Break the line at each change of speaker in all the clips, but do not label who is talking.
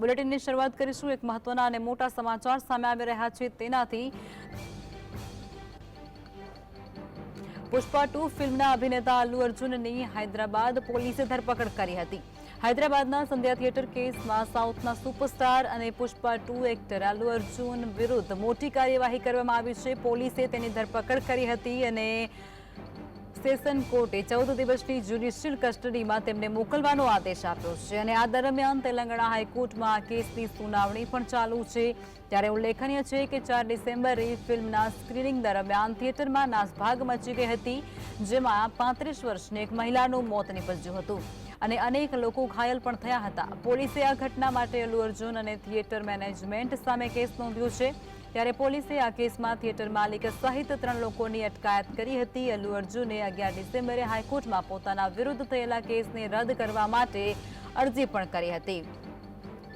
બુલેટિનની શરૂઆત કરીશું એક મહત્વના અને મોટા સમાચાર સામે આવી રહ્યા છે તેનાથી પુષ્પા 2 ફિલ્મના અભિનેતા અલ્લુ અર્જુનની હૈદરાબાદ પોલીસે ધરપકડ કરી હતી। હૈદરાબાદના સંધ્યા થિયેટર કેસમાં સાઉથના સુપરસ્ટાર અને પુષ્પા 2 એક્ટર અલ્લુ અર્જુન વિરુદ્ધ મોટી કાર્યવાહી કરવામાં આવી છે। પોલીસે તેની ધરપકડ કરી હતી અને સેશન કોર્ટે 14 દિવસની જ્યુડિશિયલ કસ્ટડીમાં તેમને મોકલવાનો આદેશ આપ્યો છે અને આ દરમિયાન તેલંગાણા હાઈકોર્ટમાં આ કેસની સુનાવણી પણ ચાલુ છે। ત્યારે ઉલ્લેખનીય છે કે 4 ડિસેમ્બરે ફિલ્મના સ્ક્રીનિંગ દરમિયાન થિયેટરમાં નાસભાગ મચી ગઈ હતી, જેમાં 35 વર્ષની એક મહિલાનું મોત નીપજ્યું હતું અને અનેક લોકો ઘાયલ પણ થયા હતા। પોલીસે આ ઘટના માટે અલ્લુ અર્જુન અને થિયેટર મેનેજમેન્ટ સામે કેસ નોંધ્યો છે। ત્યારે પોલીસે આ કેસમાં થિયેટર માલિક સહિત 3 લોકોની અટકાયત કરી હતી। અલ્લુ અર્જુને 11 ડિસેમ્બરે હાઈકોર્ટમાં પોતાના વિરુદ્ધ થયેલા કેસને રદ કરવા માટે અરજી પણ કરી હતી।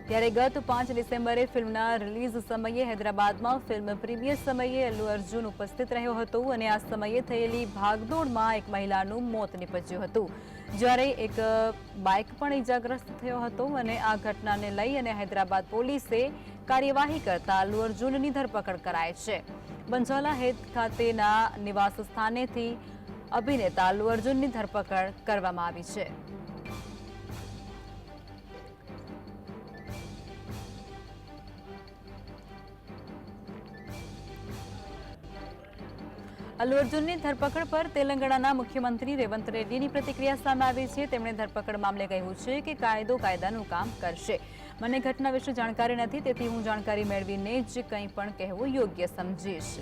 ત્યારે ગત 5 ડિસેમ્બરે ફિલ્મના રિલીઝ સમયે હૈદરાબાદમાં ફિલ્મ પ્રીમિયર સમયે અલ્લુ અર્જુન ઉપસ્થિત રહ્યો હતો અને આ સમયે થયેલી ભાગદોડમાં એક મહિલાનું મોત નીપજ્યું હતું, જ્યારે એક બાઇક પણ ઇજાગ્રસ્ત થયો હતો અને આ ઘટનાને લઈ અને હૈદરાબાદ પોલીસે કાર્યવાહી કરતા અલ્લુ અર્જુનની ધરપકડ કરાઈ છે। બંજાલા હેત ખાતેના નિવાસ સ્થાનેથી અભિનેતા અલ્લુ અર્જુનની ધરપકડ કરવામાં આવી છે। અલ્લુ અર્જુનની ધરપકડ પર તેલંગાણાના મુખ્યમંત્રી રેવંત રેડ્ડીની પ્રતિક્રિયા સામે આવી છે। તેમણે ધરપકડ મામલે કહ્યું છે કે કાયદો કાયદાનું કામ કરશે। મને ઘટના વિશે જાણકારી નથી, તેથી હું જાણકારી મેળવીને જ કંઈ પણ કહેવું યોગ્ય સમજીશ।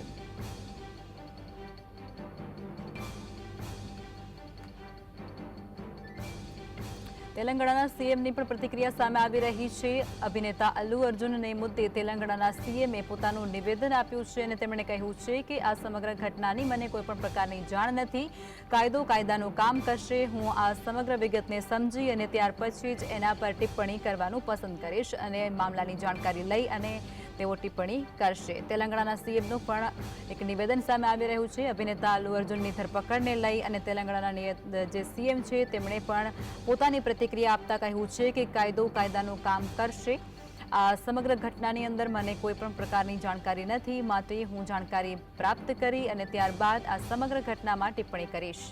તેલંગાણાના સીએમની પણ પ્રતિક્રિયા સામે આવી રહી છે। અભિનેતા અલ્લુ અર્જુનને મુદ્દે તેલંગાણાના સીએમએ પોતાનું નિવેદન આપ્યું છે અને તેમણે કહ્યું છે કે આ સમગ્ર ઘટનાની મને કોઈપણ પ્રકારની જાણ નથી। કાયદો કાયદાનું કામ કરશે। હું આ સમગ્ર વિગતને સમજી અને ત્યાર પછી જ એના પર ટિપ્પણી કરવાનું પસંદ કરીશ અને મામલાની જાણકારી લઈ અને તેઓ ટિપ્પણી કરશે। તેલંગાણાના સીએમનું પણ એક નિવેદન સામે આવી રહ્યું છે। અભિનેતા અલ્લુ અર્જુનની ધરપકડને લઈ અને તેલંગાણાના જે સીએમ છે તેમણે પણ પોતાની પ્રતિક્રિયા આપતા કહ્યું છે કે કાયદો કાયદાનું કામ કરશે। આ સમગ્ર ઘટનાની અંદર મને કોઈ પણ પ્રકારની જાણકારી નથી, માટે હું જાણકારી પ્રાપ્ત કરી અને ત્યારબાદ આ સમગ્ર ઘટનામાં ટિપ્પણી કરીશ।